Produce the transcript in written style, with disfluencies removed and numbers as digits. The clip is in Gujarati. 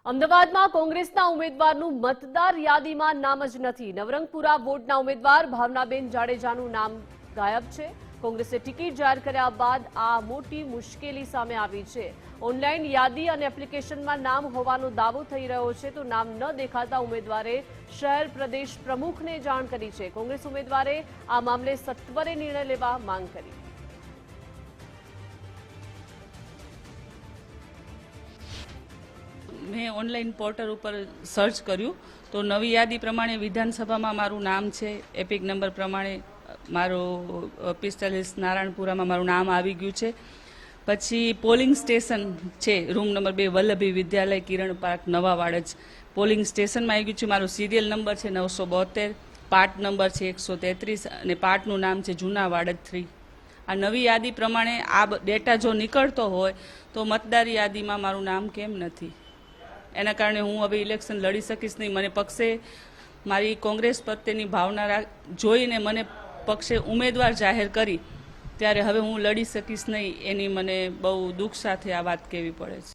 અમદાવાદમાં કોંગ્રેસના ઉમેદવારનું મતદાર યાદીમાં નામ જ નથી। નવરંગપુરા વોર્ડના ઉમેદવાર ભાવનાબેન જાડેજાનું નામ ગાયબ છે। કોંગ્રેસે ટિકિટ જાહેર કર્યા બાદ આ મોટી મુશ્કેલી સામે આવી છે। ઓનલાઈન યાદી અને એપ્લિકેશનમાં નામ હોવાનો દાવો થઈ રહ્યો છે, તો નામ ન દેખાતા ઉમેદવારે શહેર પ્રદેશ પ્રમુખને જાણ કરી છે। કોંગ્રેસ ઉમેદવારે આ મામલે સત્વરે નિર્ણય લેવા માંગ કરી। મેં ઓનલાઈન પોર્ટલ ઉપર સર્ચ કર્યું તો નવી યાદી પ્રમાણે વિધાનસભામાં મારું નામ છે। એપિક નંબર પ્રમાણે મારું 45 નારાયણપુરામાં મારું નામ આવી ગયું છે। પછી પોલિંગ સ્ટેશન છે રૂમ નંબર 2 વલ્લભી વિદ્યાલય કિરણ પાર્ક નવા વાડજ પોલિંગ સ્ટેશનમાં આવી ગયું છે। મારો સિરિયલ નંબર છે 972, પાર્ટ નંબર છે 133 અને પાર્ટનું નામ છે જૂના વાડજ 3। આ નવી યાદી પ્રમાણે આ ડેટા જો નીકળતો હોય તો મતદાર યાદીમાં મારું નામ કેમ નથી, એના કારણે હું હવે ઇલેક્શન લડી શકીશ નહીં। મને પક્ષે મારી કોંગ્રેસ પ્રત્યેની ભાવના જોઈને મને પક્ષે ઉમેદવાર જાહેર કરી ત્યારે હવે હું લડી શકીશ નહીં, એની મને બહુ દુઃખ સાથે આ વાત કહેવી પડે છે।